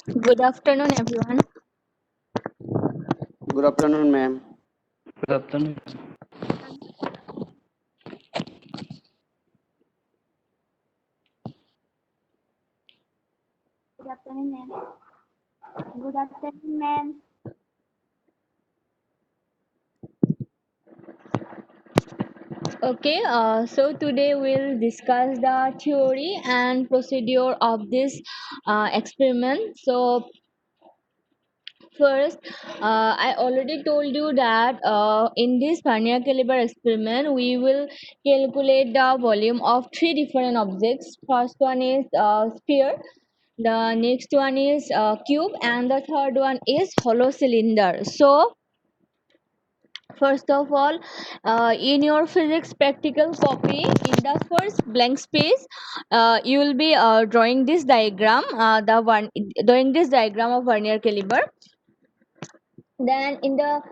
Good afternoon, everyone. Good afternoon, ma'am. Good afternoon. Good afternoon, ma'am. Good afternoon, ma'am. Okay, so today we'll discuss the theory and procedure of this experiment. So first, I already told you that in this vernier caliber experiment, we will calculate the volume of three different objects. First one is sphere, the next one is cube, and the third one is hollow cylinder. So first of all, in your physics practical copy, in the first blank space, you will be drawing this diagram, the one drawing this diagram of vernier caliber. Then in the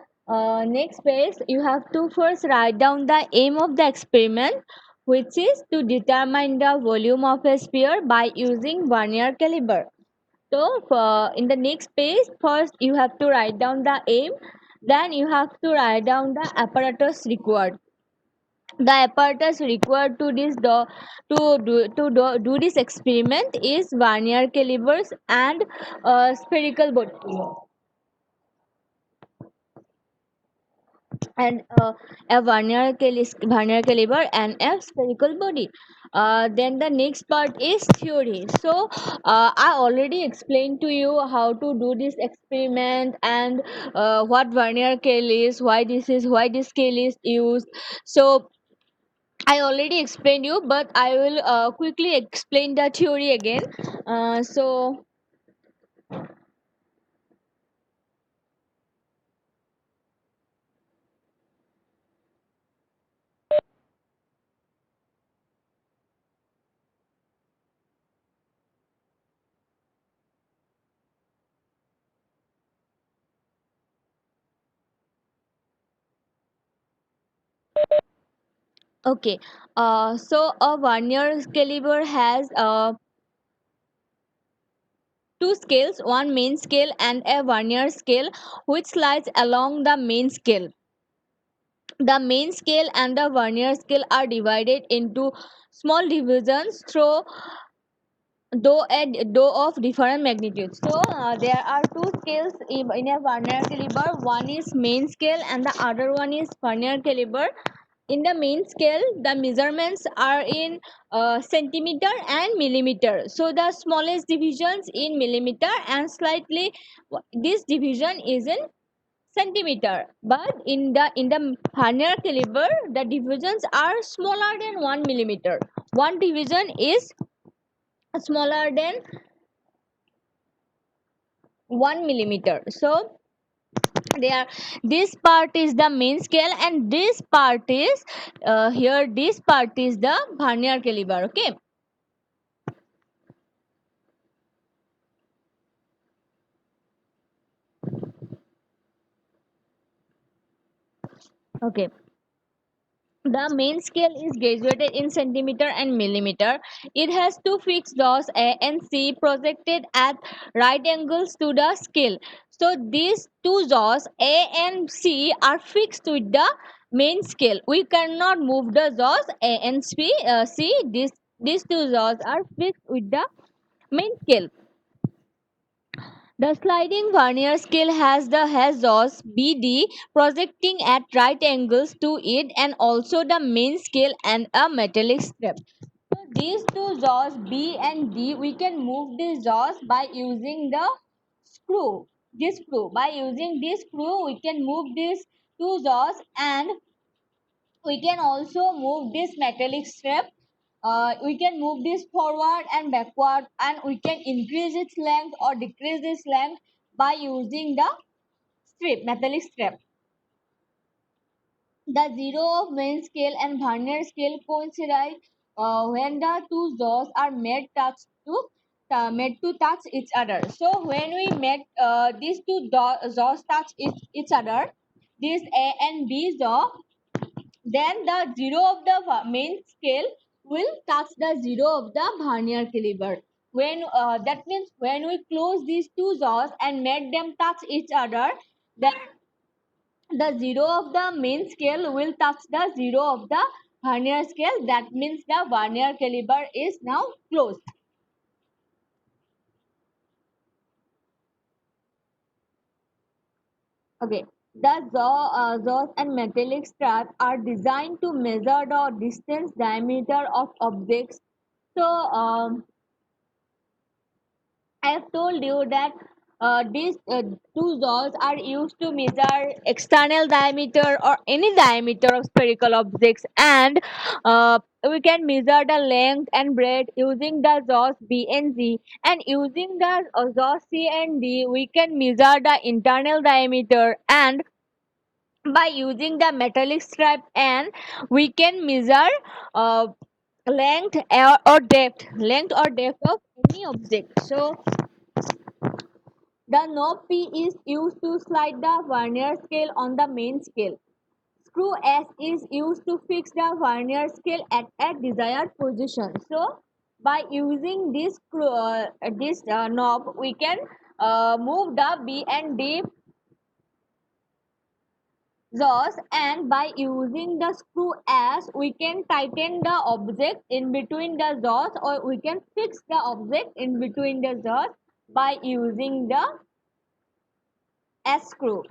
next page, you have to first write down the aim of the experiment, which is to determine the volume of a sphere by using vernier caliber. So in the next page, first you have to write down the aim, then you have to write down the apparatus required. The apparatus required to do this experiment is vernier calibers and spherical body and a vernier caliber and a spherical body. Then the next part is theory. So I already explained to you how to do this experiment and what vernier scale is, why this scale is used. So I already explained you, but I will quickly explain the theory again. So okay, so a vernier caliber has two scales, one main scale and a vernier scale, which lies along the main scale. The main scale and the vernier scale are divided into small divisions through though of different magnitudes. So there are two scales in a vernier caliber. One is main scale and the other one is vernier caliber. In the main scale, the measurements are in centimeter and millimeter. So the smallest divisions in millimeter and slightly this division is in centimeter. But in the vernier caliber, the divisions are smaller than 1 millimeter. One division is smaller than 1 millimeter. So there, this part is the main scale and this part is here, this part is the vernier caliber. Okay, okay, the main scale is graduated in centimeter and millimeter. It has two fixed jaws A and C projected at right angles to the scale. So these two jaws A and C are fixed with the main scale. We cannot move the jaws A and C. These two jaws are fixed with the main scale. The sliding vernier scale has jaws BD projecting at right angles to it and also the main scale and a metallic strap. So these two jaws B and D, we can move these jaws by using the screw. This screw. By using this screw, we can move these two jaws and we can also move this metallic strap. We can move this forward and backward and we can increase its length or decrease its length by using the metallic strap. The zero of main scale and vernier scale coincide when the two jaws are made to touch each other. So when we made these two jaws touch each other, this A and B jaw, then the zero of the main scale will touch the zero of the vernier caliber. when that means when we close these two jaws and make them touch each other, then the zero of the main scale will touch the zero of the vernier scale. That means the vernier caliper is now closed. Okay. The jaws and metallic strap are designed to measure the distance diameter of objects. So I have told you that these two jaws are used to measure external diameter or any diameter of spherical objects, and we can measure the length and breadth using the jaws B and G. And using the jaws C and D, we can measure the internal diameter, and by using the metallic stripe N, we can measure uh, length or depth of any object. So the knob P is used to slide the vernier scale on the main scale. Screw S is used to fix the vernier scale at a desired position. So, by using this knob, we can move the B and D jaws, and by using the screw S, we can tighten the object in between the jaws, or we can fix the object in between the jaws by using the S screw.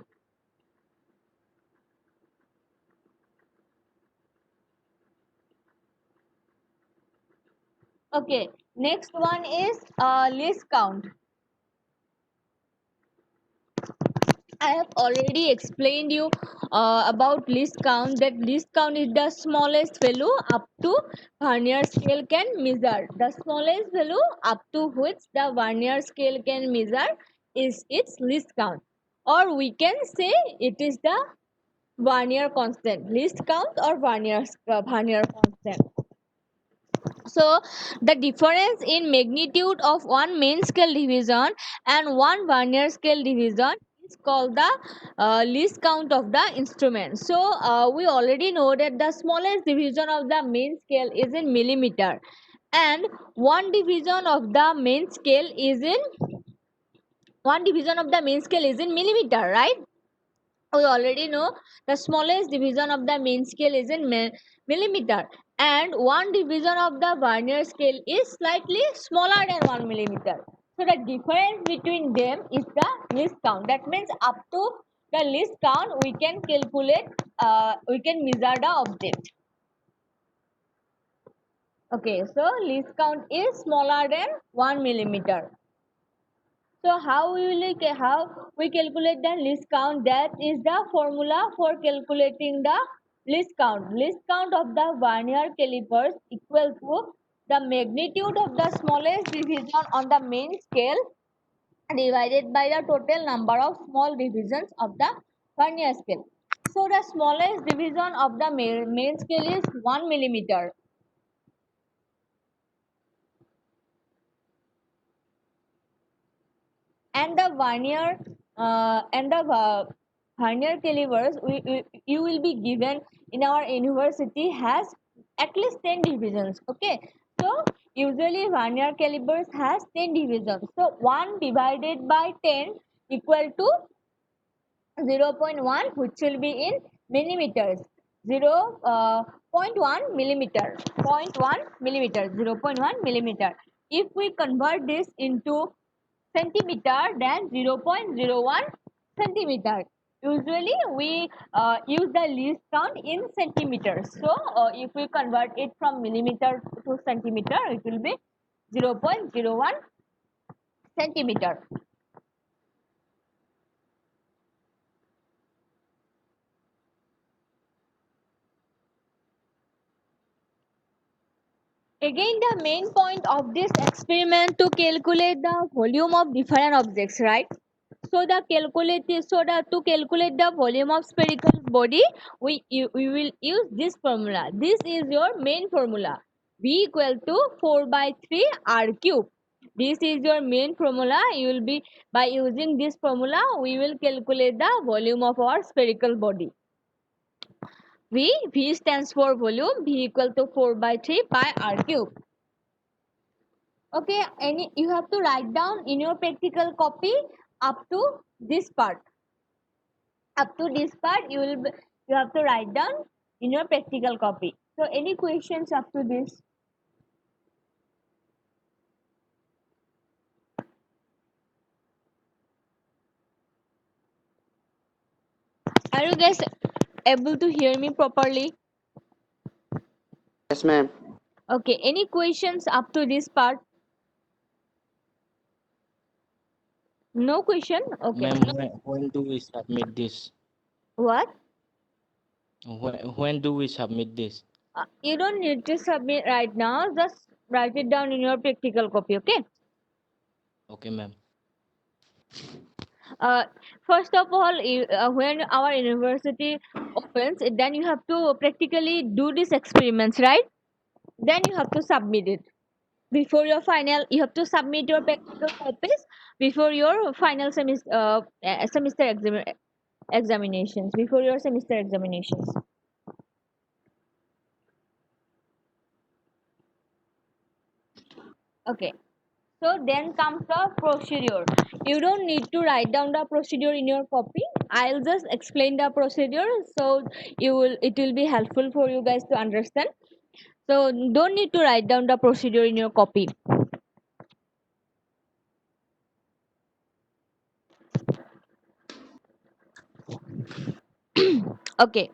Okay, next one is least count. I have already explained you about least count, that least count is the smallest value up to vernier scale can measure. The smallest value up to which the vernier scale can measure is its least count. Or we can say it is the vernier constant. Least count or vernier constant. So the difference in magnitude of one main scale division and one vernier scale division is called the least count of the instrument. So we already know that the smallest division of the main scale is in millimeter, and one division of the main scale is in millimeter, right? We already know the smallest division of the main scale is in millimeter, and one division of the vernier scale is slightly smaller than 1 millimeter. So the difference between them is the least count. That means up to the least count we can calculate, we can measure the object. Okay, so least count is smaller than 1 millimeter. So how we calculate the least count? That is the formula for calculating the least count. Least count of the vernier calipers equal to the magnitude of the smallest division on the main scale divided by the total number of small divisions of the vernier scale. So the smallest division of the main scale is 1 millimeter, and the vernier calibers you will be given in our university has at least 10 divisions. Okay, so usually vernier calibers has 10 divisions, so 1 divided by 10 equal to 0.1, which will be in millimeters. 0.1 millimeter, 0.1 millimeter, 0.1 millimeter. If we convert this into centimeter, then 0.01 centimeter. Usually we use the least count in centimeters. So if we convert it from millimeter to centimeter, it will be 0.01 centimeter. Again, the main point of this experiment to calculate the volume of different objects, right? To calculate the volume of spherical body, we will use this formula. This is your main formula. V equal to 4 by 3 r cube. This is your main formula. You will be by using this formula we will calculate the volume of our spherical body. V stands for volume. V equal to 4 by 3 pi r cube. Okay, any you have to write down in your practical copy up to this part. Up to this part, you have to write down in your practical copy. So, any questions up to this? Are you guys able to hear me properly? Yes, ma'am. Okay, any questions up to this part? No question? Okay. Ma'am, when do we submit this? What? When do we submit this? You don't need to submit right now, just write it down in your practical copy, okay? Okay, ma'am. uh, First of all, when our university opens, then you have to practically do these experiments, right? Then you have to submit it before your final. You have to submit your practical copies before your final examinations, before your semester examinations. Okay. So then comes the procedure. You don't need to write down the procedure in your copy. I'll just explain the procedure, so it will be helpful for you guys to understand. So don't need to write down the procedure in your copy. Okay.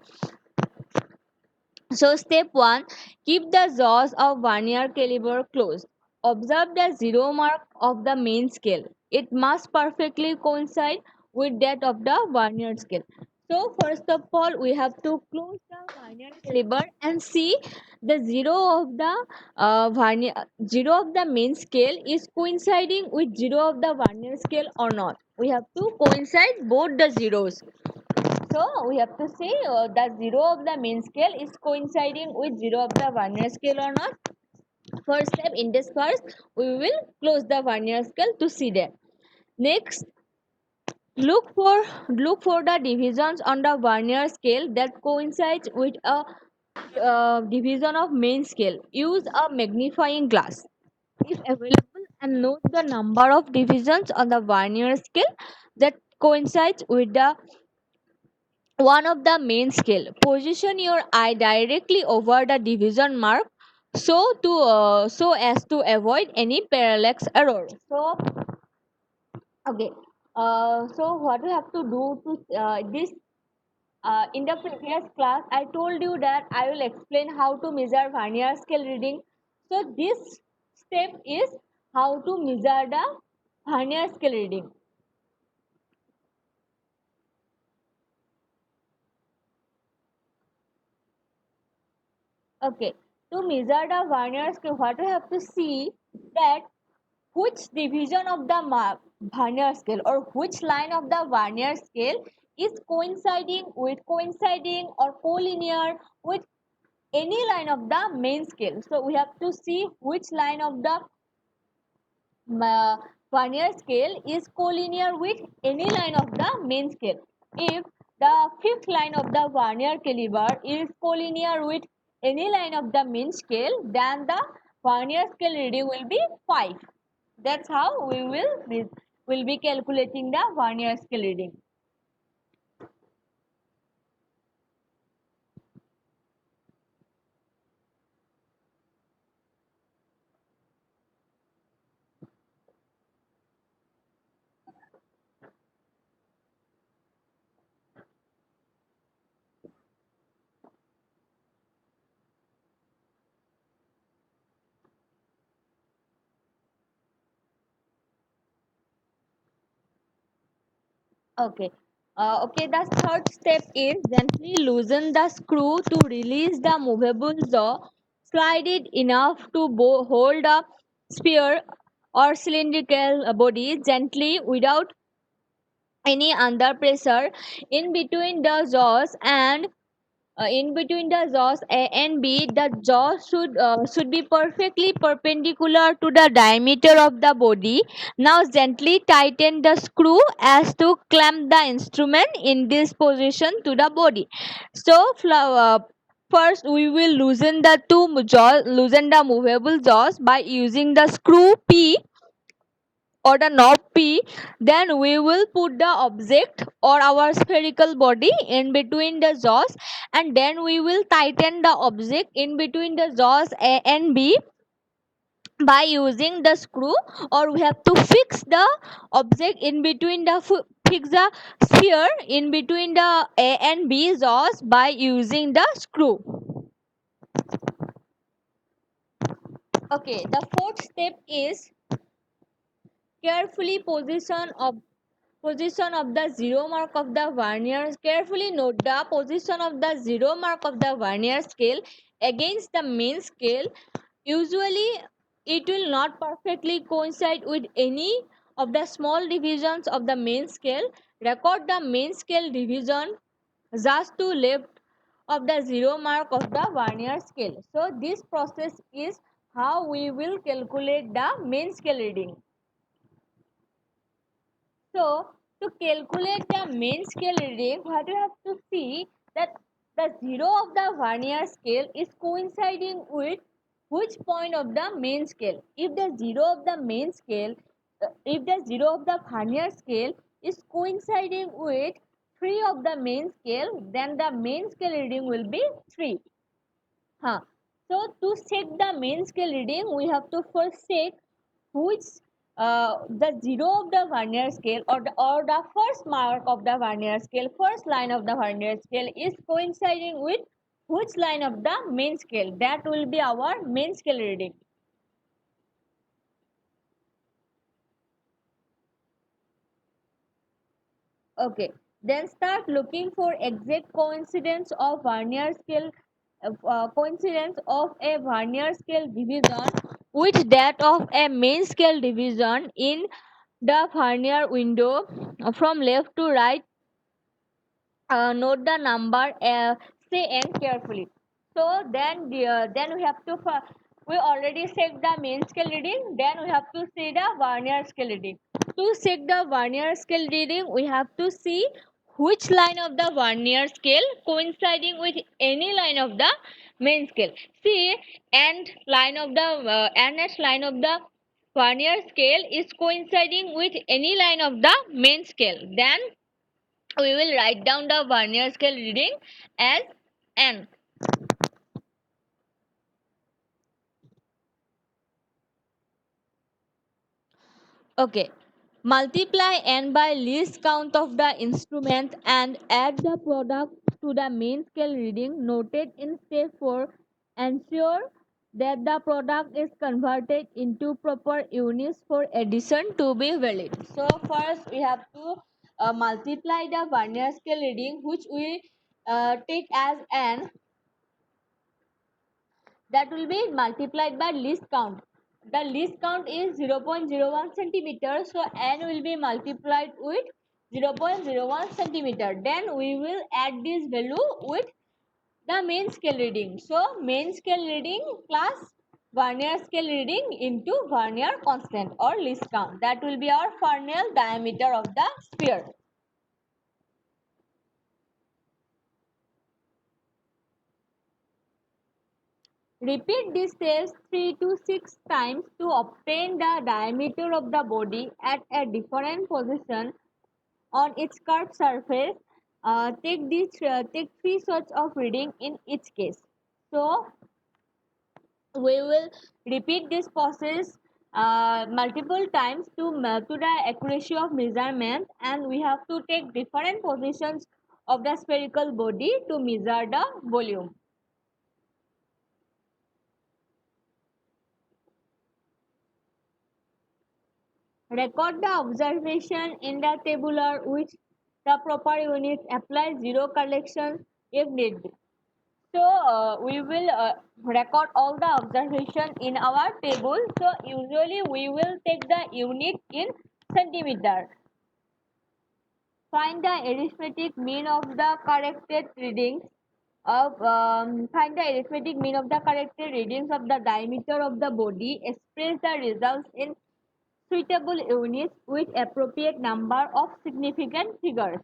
So step 1, keep the jaws of vernier caliper closed. Observe the zero mark of the main scale. It must perfectly coincide with that of the vernier scale. So first of all, we have to close the vernier caliper and see the zero of the main scale is coinciding with zero of the vernier scale or not. We have to coincide both the zeros. So we have to say the zero of the main scale is coinciding with zero of the vernier scale or not. First step, in this first, we will close the vernier scale to see that. Next, look for the divisions on the vernier scale that coincides with a division of main scale. Use a magnifying glass if available and note the number of divisions on the vernier scale that coincides with the one of the main scale. Position your eye directly over the division mark so as to avoid any parallax error. So okay. So what we have to do to this in the previous class I told you that I will explain how to measure vernier scale reading. So this step is how to measure the vernier scale reading. Okay. To measure the vernier scale, what we have to see that which division of the vernier scale or which line of the vernier scale is coinciding or collinear with any line of the main scale. So we have to see which line of the vernier scale is collinear with any line of the main scale. If the fifth line of the vernier caliber is collinear with any line of the main scale, then the vernier scale reading will be 5. That's how we will be calculating the vernier scale reading. Okay. Okay, the third step is gently loosen the screw to release the movable jaw. Slide it enough to hold a sphere or cylindrical body gently without any under pressure in between the jaws and in between the jaws A and B, the jaw should be perfectly perpendicular to the diameter of the body. Now gently tighten the screw as to clamp the instrument in this position to the body. So First, we will loosen the movable jaws by using the screw P or the knob P. Then we will put the object or our spherical body in between the jaws, and then we will tighten the object in between the jaws A and B by using the screw, or we have to fix the object in between the fix the sphere in between the A and B jaws by using the screw. Okay, the fourth step is carefully position of the zero mark of the vernier. Carefully note the position of the zero mark of the vernier scale against the main scale. Usually it will not perfectly coincide with any of the small divisions of the main scale. Record the main scale division just to left of the zero mark of the vernier scale. So this process is how we will calculate the main scale reading. So, to calculate the main scale reading, what you have to see that the zero of the vernier scale is coinciding with which point of the main scale. If the zero of the main scale, if the zero of the vernier scale is coinciding with 3 of the main scale, then the main scale reading will be 3. Huh. So to check the main scale reading, we have to first check which the zero of the vernier scale or the first mark of the vernier scale, first line of the vernier scale is coinciding with which line of the main scale. That will be our main scale reading. Okay, then start looking for exact coincidence of vernier scale, coincidence of a vernier scale division with that of a main scale division in the vernier window from left to right. Note the number, say n carefully. So then we have to we already check the main scale reading, then we have to see the vernier scale reading. To check the vernier scale reading, we have to see which line of the vernier scale coinciding with any line of the main scale. See, end line of the nth line of the vernier scale is coinciding with any line of the main scale, then we will write down the vernier scale reading as n. Okay. Multiply n by least count of the instrument and add the product to the main scale reading noted in step 4. Ensure that the product is converted into proper units for addition to be valid. So first we have to multiply the vernier scale reading, which we take as n, that will be multiplied by least count. The least count is 0.01 centimeter, so n will be multiplied with 0.01 centimeter. Then we will add this value with the main scale reading. So main scale reading plus vernier scale reading into vernier constant or least count. That will be our Fresnel diameter of the sphere. Repeat these steps 3 to 6 times to obtain the diameter of the body at a different position on its curved surface. Take 3 sorts of reading in each case. So we will repeat this process multiple times to the accuracy of measurement, and we have to take different positions of the spherical body to measure the volume. Record the observation in the tabular which the proper units, apply zero correction if need be. So we will record all the observation in our table. So usually we will take the unit in centimeter. Find the arithmetic mean of the corrected readings find the arithmetic mean of the corrected readings of the diameter of the body. Express the results in suitable units with appropriate number of significant figures.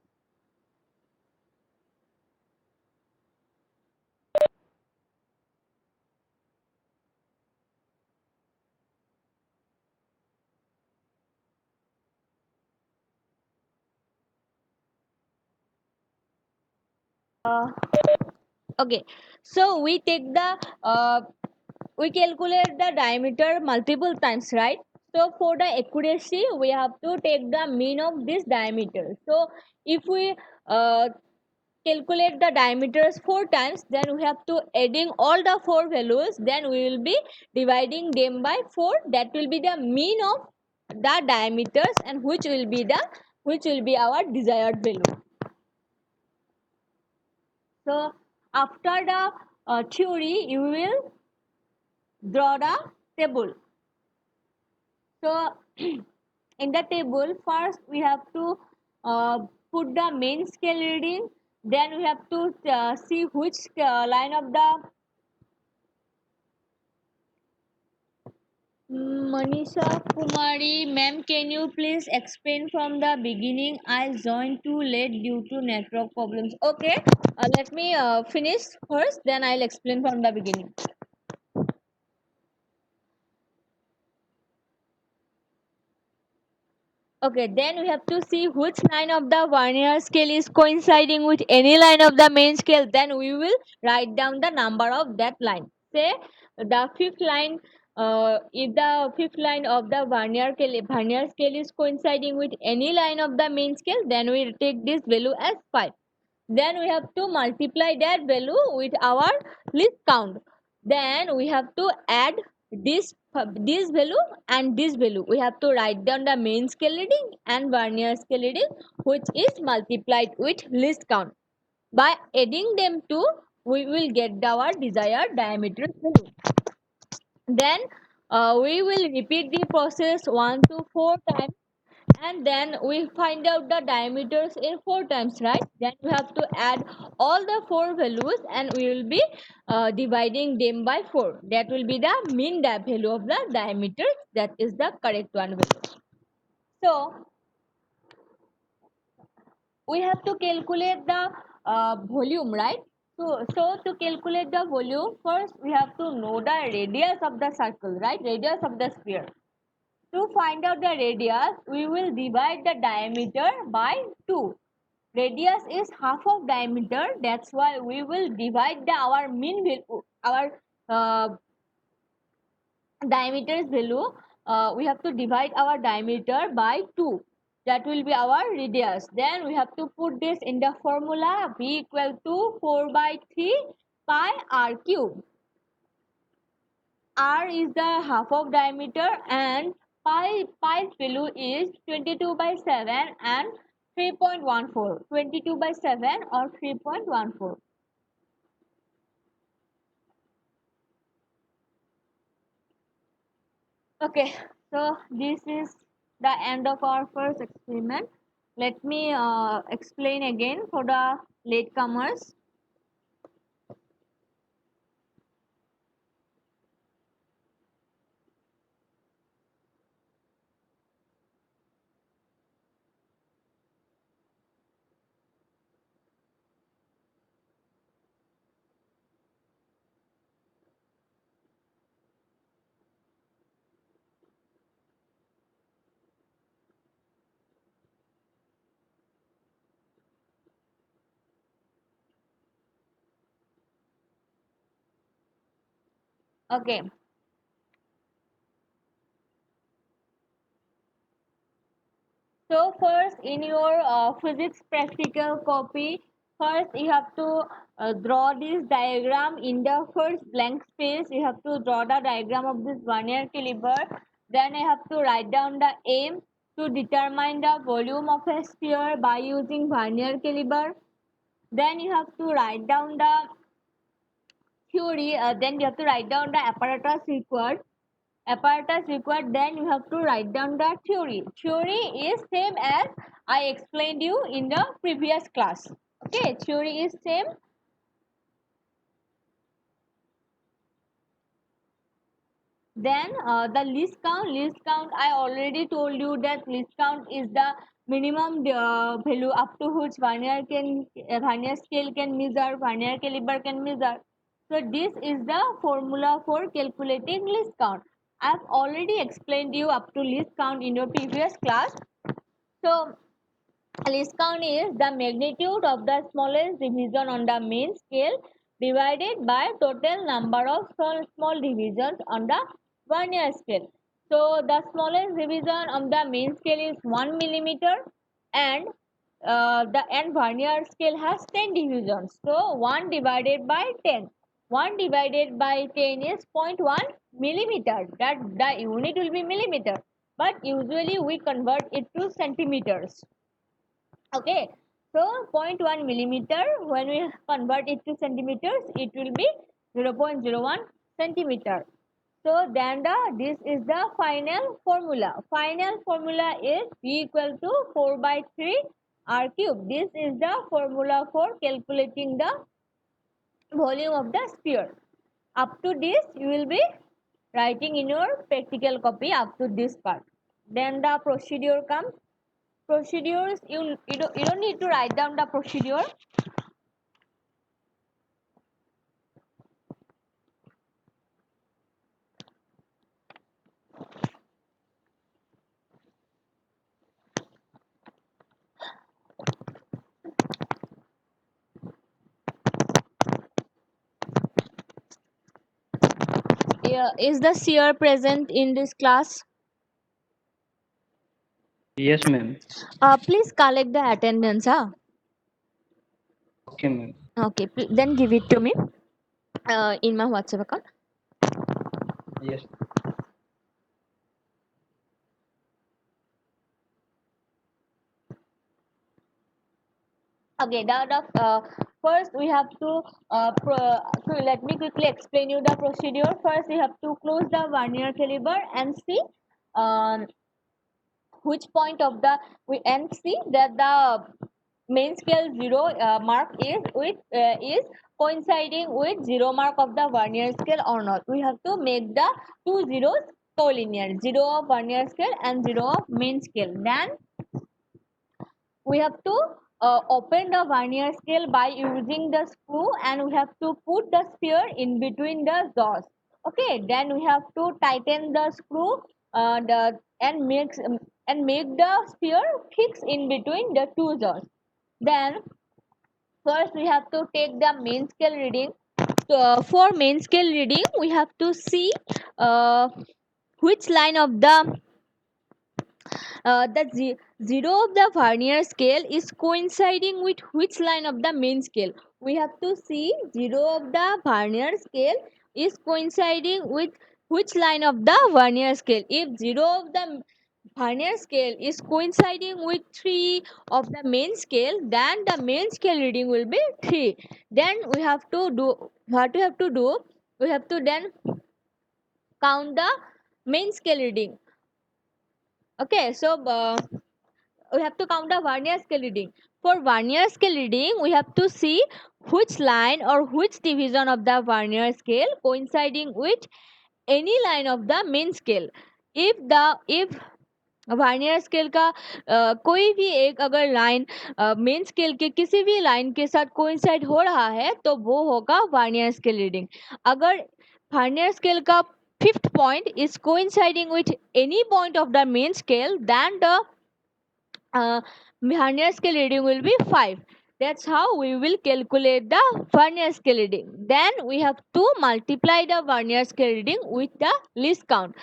uh, okay, so we calculate the diameter multiple times, right? So for the accuracy we have to take the mean of this diameter. So if we uh, calculate the diameters four times, then we have to adding all the four values, then we will be dividing them by 4. That will be the mean of the diameters, and which will be our desired value. So after the theory you will draw the table. So in the table, first we have to uh, put the main scale reading, then we have to see which line of the Manisha Kumari, ma'am, can you please explain from the beginning? I joined too late due to network problems. Okay, let me finish first, then I'll explain from the beginning. Okay, then we have to see which line of the vernier scale is coinciding with any line of the main scale. Then we will write down the number of that line. Say the fifth line, if the fifth line of the vernier scale is coinciding with any line of the main scale, then we take this value as 5. Then we have to multiply that value with our least count. Then we have to add this value and this value. We have to write down the main scale reading and vernier scale reading, which is multiplied with least count. By adding them two, we will get our desired diameter value. Then we will repeat the process 1 to 4 times, and then we find out the diameters in 4 times, right? Then we have to add all the 4 values, and we will be dividing them by 4. That will be the mean value of the diameter. That is the correct one value. So we have to calculate the volume, right? So to calculate the volume, first we have to know the radius of the circle, right? Radius of the sphere. To find out the radius, we will divide the diameter by 2. Radius is half of diameter. That's why we will divide our mean value, our diameter's value. We have to divide our diameter by 2. That will be our radius. Then we have to put this in the formula, V equal to 4 by 3 pi r cube. R is the half of diameter, and pi's value is 22 by 7 and 3.14. 22 by 7 or 3.14. Okay, so this is the end of our first experiment. Let me explain again for the latecomers. Okay, so first in your physics practical copy, first you have to draw this diagram in the first blank space. You have to draw the diagram of this vernier caliper. Then you have to write down the aim to determine the volume of a sphere by using vernier caliper. Then you have to write down the theory. Then you have to write down the apparatus required. Then you have to write down the theory is same as I explained you in the previous class. Okay, theory is same. Then the least count I already told you that least count is the minimum value up to which vernier scale can measure, vernier caliper can measure. So this is the formula for calculating least count. I have already explained you up to least count in your previous class. So Least count is the magnitude of the smallest division on the main scale divided by total number of small divisions on the vernier scale. So the smallest division on the main scale is 1 millimeter, and the and vernier scale has 10 divisions. So 1 divided by 10. 1 divided by 10 is 0.1 millimeter. That the unit will be millimeter. But usually we convert it to centimeters. Okay, so zero point 0.1 millimeter, when we convert it to centimeters, it will be 0.01 centimeter. So then this is the final formula is V equal to 4 by 3 r cube. This is the formula for calculating the volume of the sphere. Up to this you will be writing in your practical copy up to this part. Then the procedure comes. Procedures, you don't need to write down the procedure. Yeah, is the seer present in this class? Yes, ma'am. Please collect the attendance. Okay, ma'am. Okay, then give it to me in my WhatsApp account. Yes. Okay, first we have to, so let me quickly explain you the procedure. First, we have to close the vernier caliper and see um, which point of the we and see that the main scale zero mark is coinciding with zero mark of the vernier scale or not. We have to make the two zeros collinear, zero of vernier scale and zero of main scale. Then we have to open the vernier scale by using the screw, and we have to put the sphere in between the jaws. Okay, then we have to tighten the screw and make the sphere fix in between the two jaws. Then first we have to take the main scale reading. So, for main scale reading we have to see uh, which line of the zero of the vernier scale is coinciding with which line of the main scale. We have to see zero of the vernier scale is coinciding with which line of the vernier scale. If zero of the vernier scale is coinciding with 3 of the main scale, then the main scale reading will be 3. Then we have to do what we have to do. We have to then count the main scale reading. Okay, so we have to count the vernier scale reading. For vernier scale reading, we have to see which line or which division of the vernier scale coinciding with any line of the main scale. If vernier scale का कोई भी एक अगर line main scale के किसी भी line के साथ कोइंसाइड हो रहा है तो वो होगा वर्नियर स्केल रीडिंग. अगर वर्नियर स्केल का fifth point is coinciding with any point of the main scale then the vernier scale reading will be 5. That's how we will calculate the vernier scale reading. Then we have to multiply the vernier scale reading with the least count.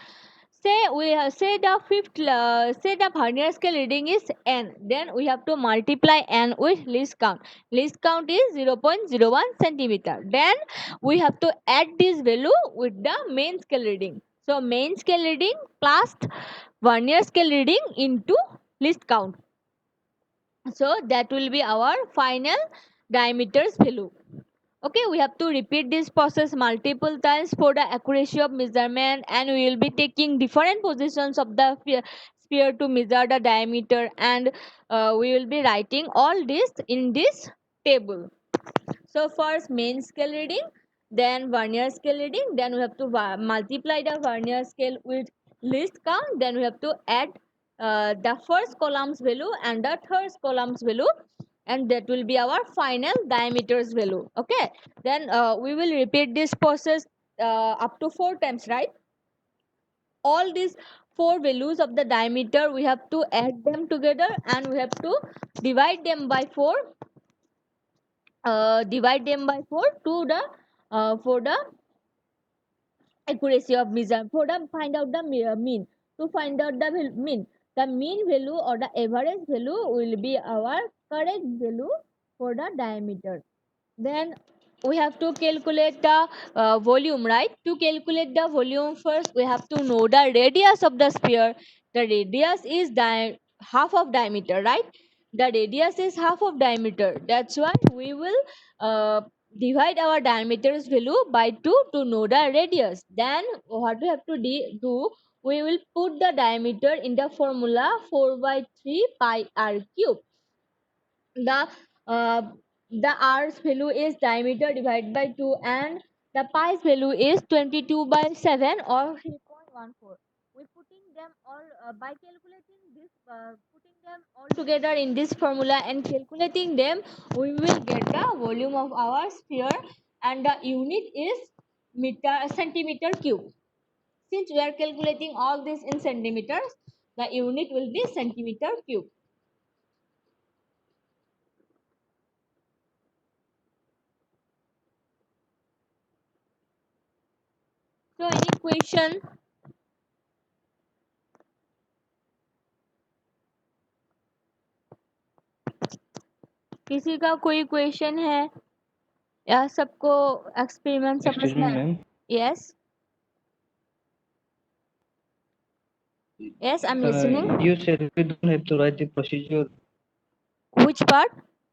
Say the say the vernier scale reading is n, then we have to multiply n with least count. Least count is 0.01 centimeter. Then we have to add this value with the main scale reading. So main scale reading plus vernier scale reading into least count. So that will be our final diameters value. Okay, we have to repeat this process multiple times for the accuracy of measurement, and we will be taking different positions of the sphere to measure the diameter, and we will be writing all this in this table. So first main scale reading, then vernier scale reading, then we have to multiply the vernier scale with least count, then we have to add the first column's value and the third column's value, and that will be our final diameters value. Okay, then we will repeat this process up to 4 times, right? All these four values of the diameter, we have to add them together and we have to divide them by 4, to the for the accuracy of measure. For the find out the mean, to find out the mean, the mean value or the average value will be our correct value for the diameter. Then we have to calculate the volume, right? To calculate the volume, first we have to know the radius of the sphere. The radius is half of diameter, right? The radius is half of diameter. That's why we will uh, divide our diameter's value by 2 to know the radius. Then what we have to do, we will put the diameter in the formula 4 by 3 pi r cube. The uh, the r's value is diameter divided by 2 and the pi's value is 22 by 7 or 3.14. We putting them all by calculating this, putting them all together in this formula and calculating them, we will get the volume of our sphere and the unit is centimeter cube. Since we are calculating all this in centimeters, the unit will be centimeter cube. So any question? किसी का कोई question है या सबको experiment Excuse समझना me, है? ma'am. Yes, yes, I'm listening. You said we don't have to write the procedure. Which part?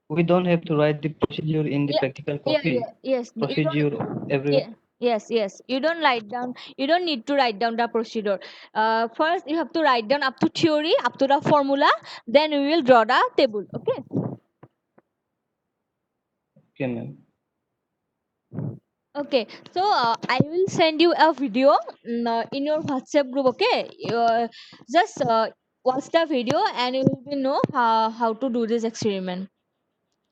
We don't have to write the procedure in the Yeah, practical yeah, copy. yes. You Procedure don't. everywhere. Yeah, yes. You don't write down. You don't need to write down the procedure. First, you have to write down up to theory, up to the formula. Then we will draw the table. Okay. Okay, ma'am. Okay, so I will send you a video in your WhatsApp group. Okay, just watch the video and you will know how to do this experiment.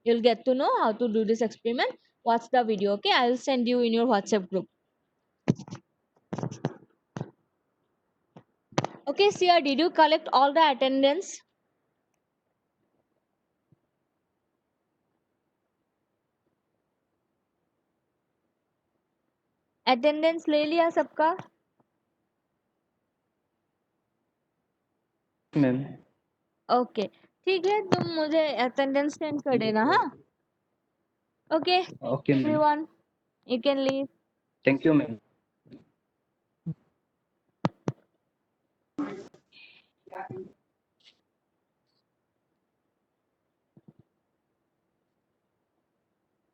You'll get to know how to do this experiment. Watch the video. Okay, I will send you in your WhatsApp group. Okay, Sia, did you collect all the attendance? Attendance ले लिया सबका? Ma'am. Okay, ठीक है, तुम मुझे attendance send कर देना. हाँ, okay, Okay, ma'am. Everyone, you can leave. Thank you, ma'am.